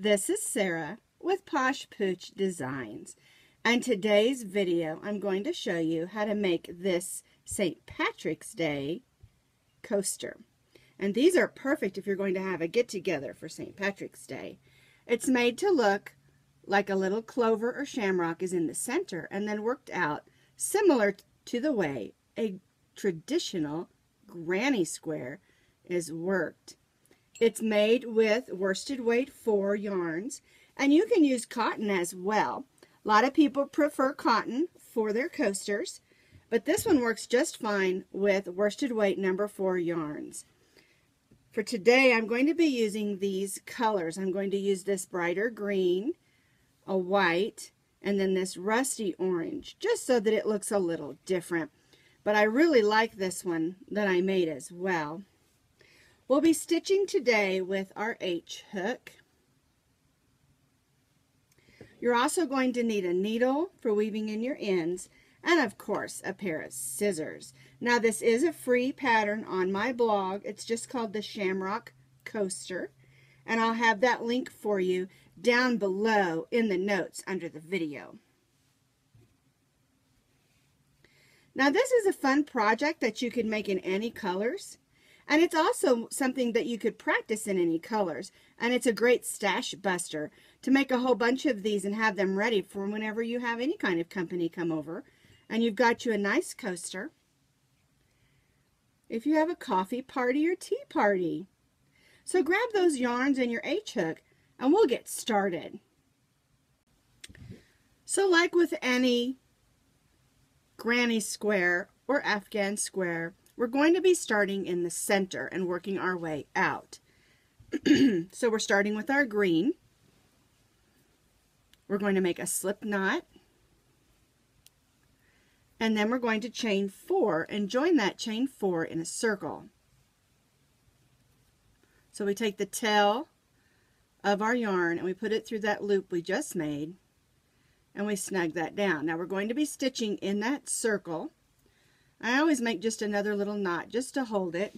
This is Sarah with Posh Pooch Designs, and today's video I'm going to show you how to make this St. Patrick's Day coaster. And these are perfect if you're going to have a get-together for St. Patrick's Day. It's made to look like a little clover or shamrock is in the center and then worked out similar to the way a traditional granny square is worked. It's made with worsted weight 4 yarns, and you can use cotton as well. A lot of people prefer cotton for their coasters, but this one works just fine with worsted weight number 4 yarns. For today, I'm going to be using these colors. I'm going to use this brighter green, a white, and then this rusty orange, just so that it looks a little different. But I really like this one that I made as well. We'll be stitching today with our H hook. You're also going to need a needle for weaving in your ends, and of course a pair of scissors. Now this is a free pattern on my blog. It's just called the Shamrock Coaster, and I'll have that link for you down below in the notes under the video. Now this is a fun project that you can make in any colors. And it's also something that you could practice in any colors. And it's a great stash buster to make a whole bunch of these and have them ready for whenever you have any kind of company come over. And you've got you a nice coaster. If you have a coffee party or tea party. So grab those yarns and your H hook and we'll get started. So like with any granny square or Afghan square, we're going to be starting in the center and working our way out. So we're starting with our green. We're going to make a slip knot. And then we're going to chain 4 and join that chain 4 in a circle. So we take the tail of our yarn and we put it through that loop we just made. And we snug that down. Now we're going to be stitching in that circle. I always make just another little knot just to hold it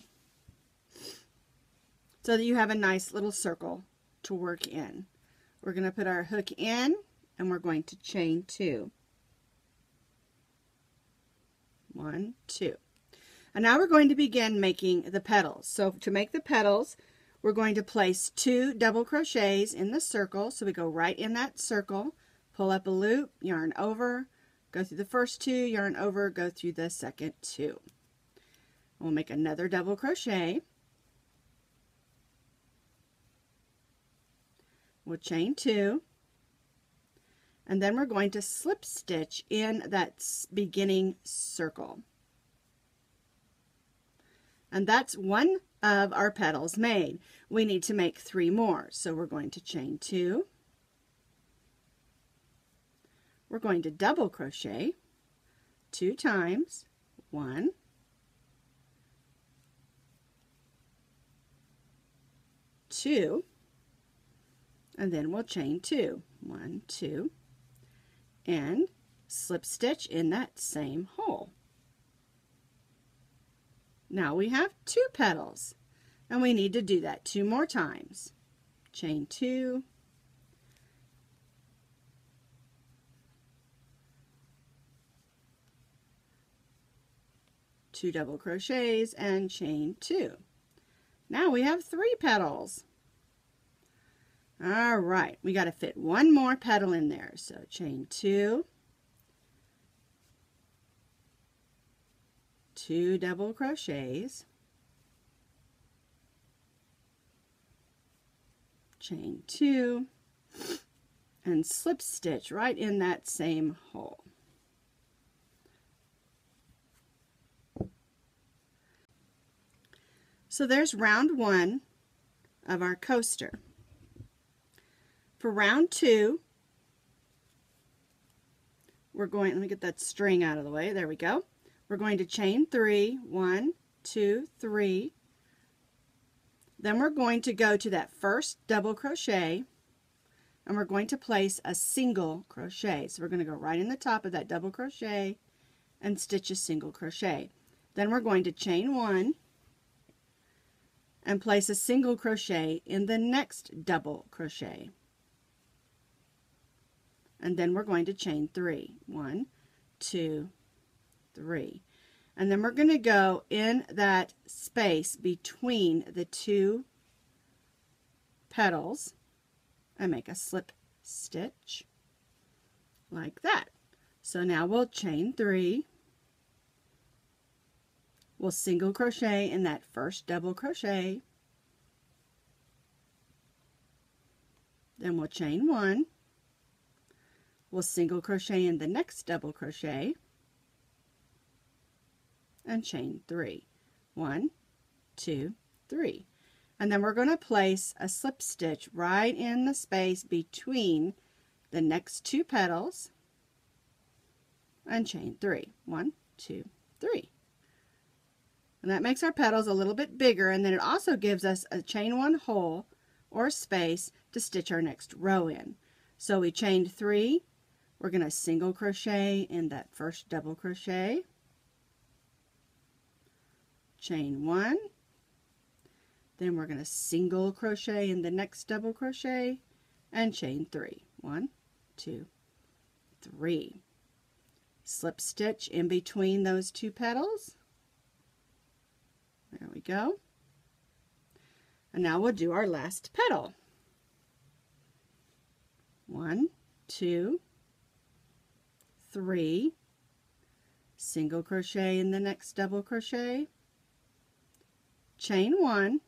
so that you have a nice little circle to work in. We're going to put our hook in and we're going to chain 2. 1, 2. And now we're going to begin making the petals. So to make the petals, we're going to place 2 double crochets in the circle. So we go right in that circle, pull up a loop, yarn over, go through the first 2, yarn over, go through the second 2. We'll make another double crochet. We'll chain 2. And then we're going to slip stitch in that beginning circle. And that's one of our petals made. We need to make 3 more. So we're going to chain 2. We're going to double crochet 2 times, 1, 2, and then we'll chain 2, 1, 2, and slip stitch in that same hole. Now we have 2 petals, and we need to do that 2 more times. Chain 2, 2 double crochets and chain 2. Now we have 3 petals. All right, we got to fit 1 more petal in there. So chain 2, 2 double crochets, chain 2, and slip stitch right in that same hole. So there's round 1 of our coaster. For round 2, we're going, let me get that string out of the way, there we go. We're going to chain 3, 1, 2, 3. Then we're going to go to that first double crochet and we're going to place a single crochet. So we're going to go right in the top of that double crochet and stitch a single crochet. Then we're going to chain 1 and place a single crochet in the next double crochet. and then we're going to chain 3. 1, 2, 3. And then we're going to go in that space between the 2 petals and make a slip stitch like that. So now we'll chain 3. We'll single crochet in that first double crochet. Then we'll chain 1. We'll single crochet in the next double crochet and chain 3. 1, 2, 3. And then we're going to place a slip stitch right in the space between the next 2 petals and chain 3. 1, 2, 3. And that makes our petals a little bit bigger, and then it also gives us a chain 1 hole or space to stitch our next row in. So we chained 3. We're going to single crochet in that first double crochet, chain 1, then we're going to single crochet in the next double crochet and chain 3. 1, 2, 3. Slip stitch in between those 2 petals. There we go. And now we'll do our last petal. 1, 2, 3. Single crochet in the next double crochet, chain 1,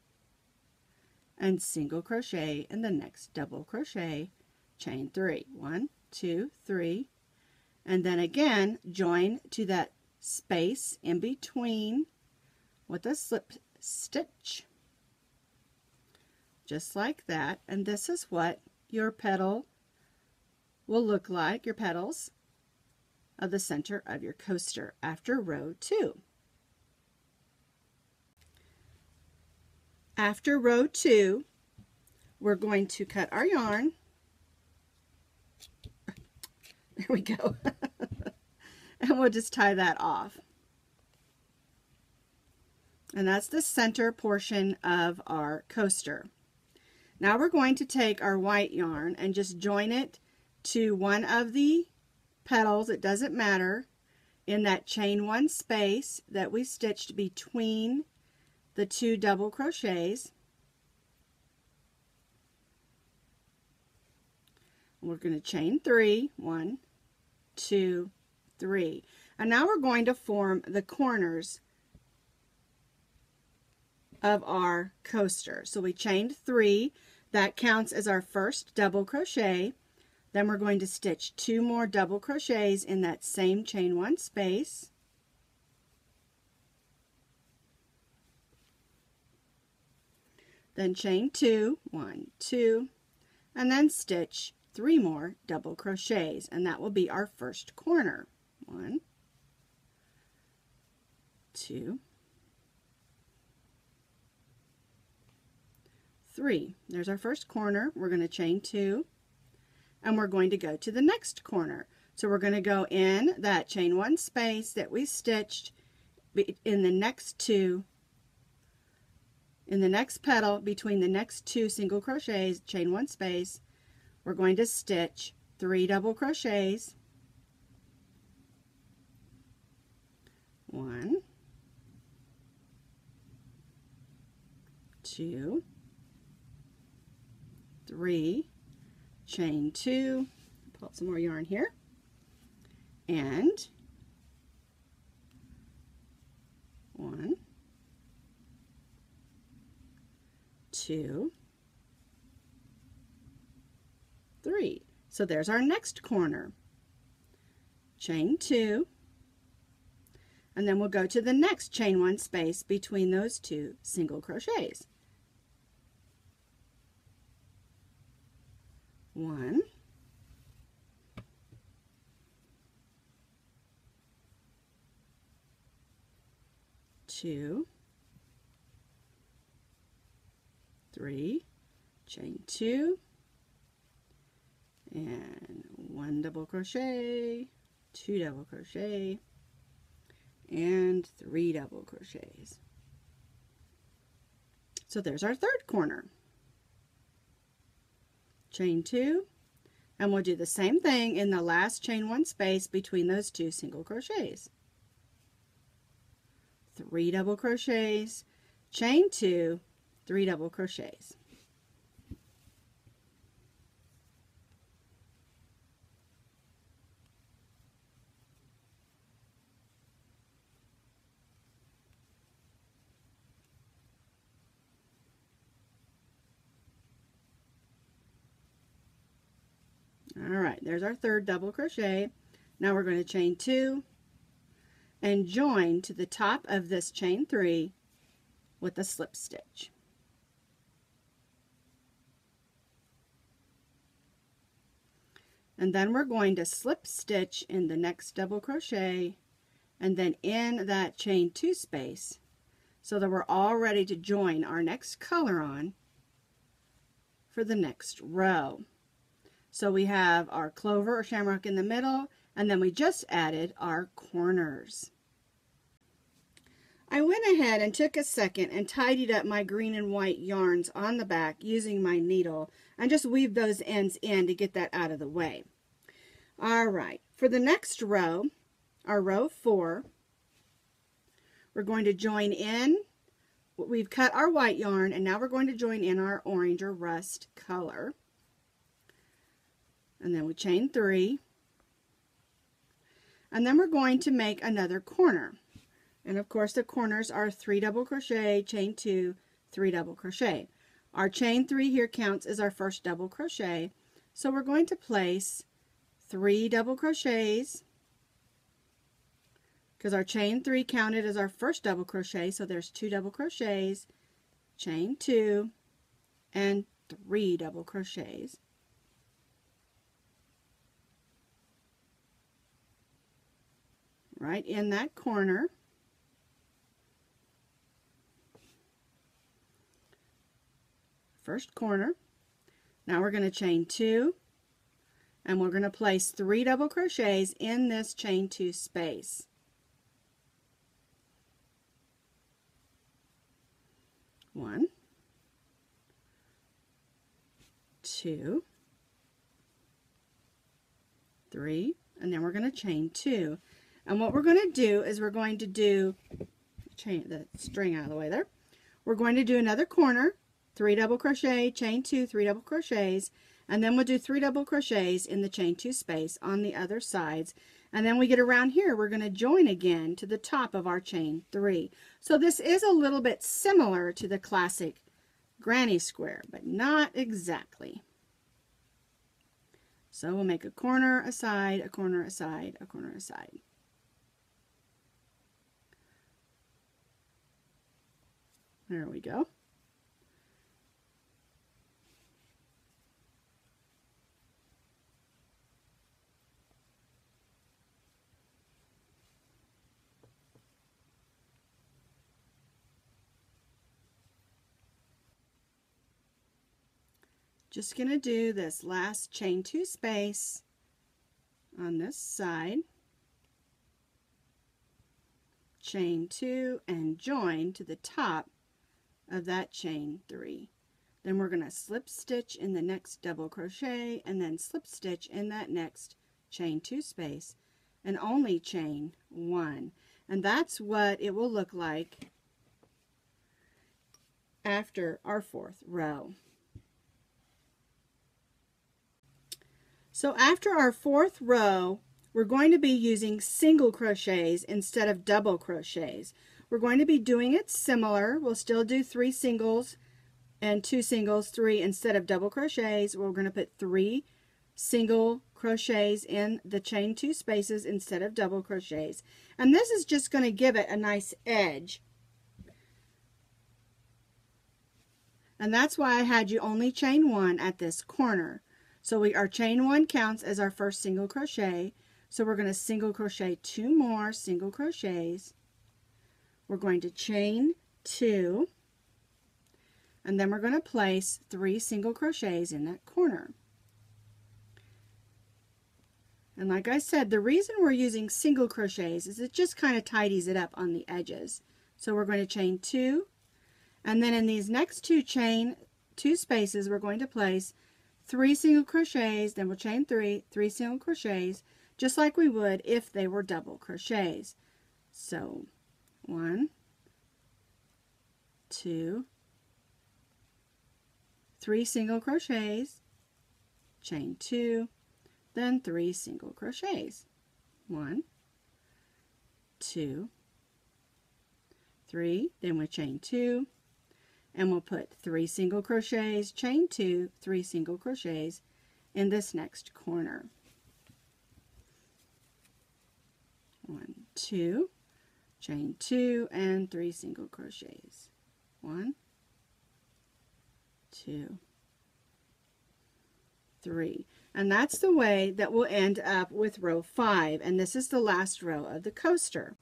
and single crochet in the next double crochet, chain 3. 1, 2, 3. And then again, join to that space in between with a slip stitch, just like that. And this is what your petal will look like, your petals of the center of your coaster after row 2. After row 2, we're going to cut our yarn. There we go. And we'll just tie that off. And that's the center portion of our coaster. Now we're going to take our white yarn and just join it to one of the petals, it doesn't matter, in that chain 1 space that we stitched between the 2 double crochets. We're going to chain 3. 1, 2, 3. And now we're going to form the corners of our coaster. So we chained 3. That counts as our first double crochet. Then we're going to stitch 2 more double crochets in that same chain 1 space. Then chain 2, 1, 2, and then stitch 3 more double crochets, and that will be our first corner. 1, 2, 3. There's our first corner. We're going to chain 2, and we're going to go to the next corner. So we're going to go in that chain 1 space that we stitched in the next 2, in the next petal between the next 2 single crochets, chain 1 space. We're going to stitch 3 double crochets. 1, 2, 3, chain 2, pull out some more yarn here, and 1, 2, 3. So there's our next corner. Chain 2, and then we'll go to the next chain 1 space between those 2 single crochets. 1, 2, 3, chain 2, and 1 double crochet, 2 double crochet, and 3 double crochets. So there's our third corner. Chain 2, And we'll do the same thing in the last chain 1 space between those 2 single crochets. 3 double crochets, chain 2, 3 double crochets. Alright, there's our 3rd double crochet. Now we're going to chain 2 and join to the top of this chain 3 with a slip stitch. And then we're going to slip stitch in the next double crochet and then in that chain 2 space so that we're all ready to join our next color on for the next row. So we have our clover or shamrock in the middle, and then we just added our corners. I went ahead and took a second and tidied up my green and white yarns on the back using my needle and just weaved those ends in to get that out of the way. Alright, for the next row, our row 4, we're going to join in. We've cut our white yarn and now we're going to join in our orange or rust color. And then we chain 3, and then we're going to make another corner, and of course the corners are 3 double crochet, chain 2, 3 double crochet. Our chain 3 here counts as our first double crochet, so we're going to place 3 double crochets because our chain 3 counted as our first double crochet, so there's 2 double crochets, chain 2, and 3 double crochets. Right in that corner. First corner. Now we're going to chain 2 and we're going to place 3 double crochets in this chain 2 space. One, 2, 3, and then we're going to chain 2. And what we're going to do is we're going to do, chain the string out of the way there. We're going to do another corner, 3 double crochet, chain 2, 3 double crochets, and then we'll do 3 double crochets in the chain 2 space on the other sides. And then we get around here, we're going to join again to the top of our chain 3. So this is a little bit similar to the classic granny square, but not exactly. So we'll make a corner, a side, a corner, a side, a corner, a side. There we go. Just going to do this last chain 2 space on this side. Chain 2 and join to the top of that chain 3. Then we're going to slip stitch in the next double crochet and then slip stitch in that next chain 2 space and only chain 1. And that's what it will look like after our 4th row. So after our 4th row, we're going to be using single crochets instead of double crochets. We're going to be doing it similar. We'll still do 3 singles and 2 singles, 3 instead of double crochets. We're going to put 3 single crochets in the chain 2 spaces instead of double crochets. And this is just going to give it a nice edge. And that's why I had you only chain 1 at this corner. So our chain 1 counts as our first single crochet. So we're going to single crochet 2 more single crochets. We're going to chain 2, and then we're going to place 3 single crochets in that corner. And like I said, the reason we're using single crochets is it just kind of tidies it up on the edges. So we're going to chain 2, and then in these next 2 chain 2 spaces we're going to place 3 single crochets, then we'll chain 3 single crochets, just like we would if they were double crochets. So 1, 2, 3 single crochets, chain 2, then 3 single crochets. 1, 2, 3, then we chain 2, and we'll put 3 single crochets, chain 2, 3 single crochets in this next corner. 1, 2, chain 2, and 3 single crochets. 1, 2, 3. And that's the way that we'll end up with row 5, and this is the last row of the coaster.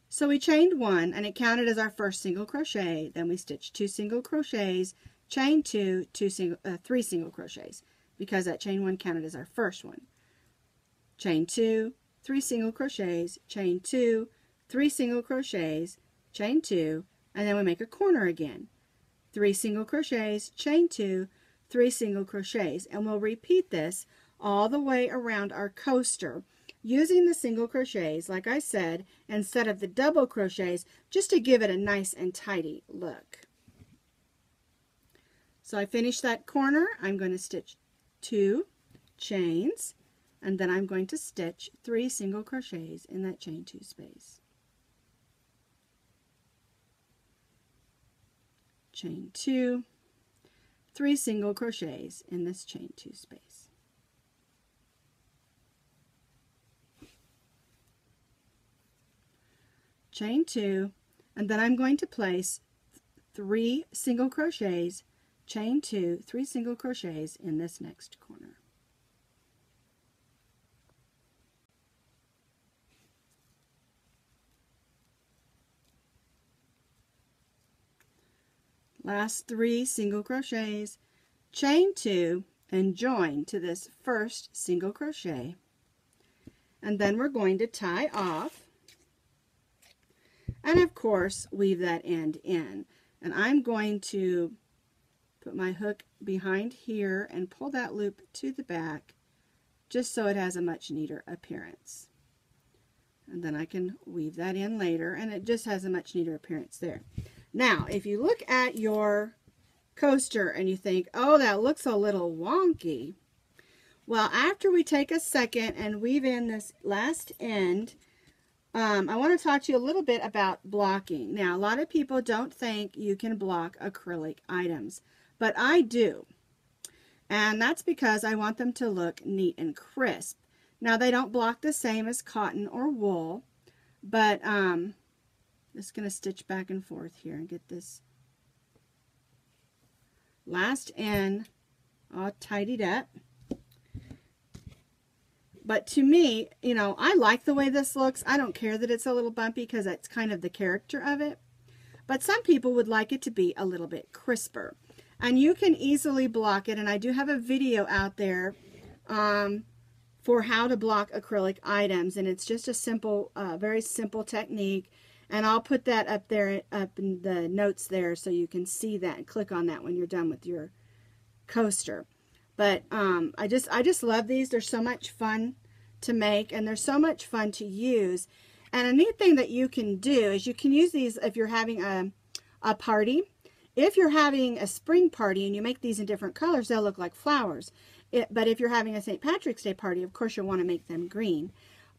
So we chained 1, and it counted as our first single crochet. Then we stitched 2 single crochets, chain 2, 3 single crochets, because that chain 1 counted as our first one. Chain 2, 3 single crochets, chain 2, 3 single crochets, chain 2, and then we make a corner again. 3 single crochets, chain 2, 3 single crochets, and we'll repeat this all the way around our coaster, using the single crochets, like I said, instead of the double crochets, just to give it a nice and tidy look. So I finished that corner. I'm going to stitch 2 chains, and then I'm going to stitch 3 single crochets in that chain 2 space. Chain 2, 3 single crochets in this chain 2 space. Chain 2, and then I'm going to place 3 single crochets, chain 2, 3 single crochets in this next corner. Last 3 single crochets, chain 2, and join to this first single crochet. And then we're going to tie off, and of course weave that end in. And I'm going to put my hook behind here and pull that loop to the back, just so it has a much neater appearance. And then I can weave that in later, and it just has a much neater appearance there. Now, if you look at your coaster and you think, oh, that looks a little wonky, well, after we take a second and weave in this last end, I want to talk to you a little bit about blocking. Now, a lot of people don't think you can block acrylic items, but I do. And that's because I want them to look neat and crisp. Now, they don't block the same as cotton or wool, but I'm just going to stitch back and forth here and get this last end all tidied up. But to me, you know, I like the way this looks. I don't care that it's a little bumpy because that's kind of the character of it. But some people would like it to be a little bit crisper. And you can easily block it. And I do have a video out there for how to block acrylic items. And it's just a simple, very simple technique. And I'll put that up there, up in the notes there, so you can see that and click on that when you're done with your coaster. But I just love these. They're so much fun to make, and they're so much fun to use. And a neat thing that you can do is you can use these if you're having a party. If you're having a spring party and you make these in different colors, they'll look like flowers. But if you're having a St. Patrick's Day party, of course you'll want to make them green.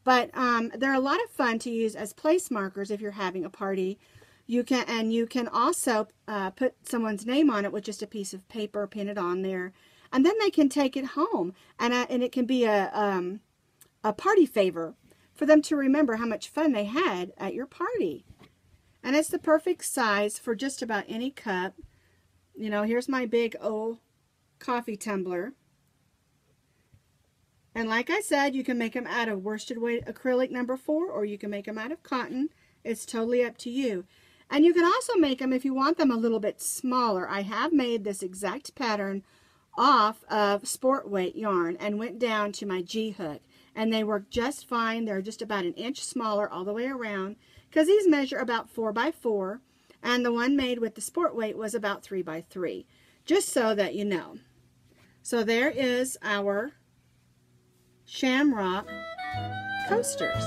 But they're a lot of fun to use as place markers if you're having a party. You can also put someone's name on it with just a piece of paper, pin it on there. And then they can take it home, and it can be a party favor for them to remember how much fun they had at your party. And it's the perfect size for just about any cup. You know, here's my big old coffee tumbler. And like I said, you can make them out of worsted weight acrylic number 4, or you can make them out of cotton. It's totally up to you. And you can also make them if you want them a little bit smaller. I have made this exact pattern off of sport weight yarn and went down to my G hook, and they work just fine. They're just about an inch smaller all the way around, because these measure about 4 by 4, and the one made with the sport weight was about 3 by 3, just so that you know. So there is our Shamrock coasters.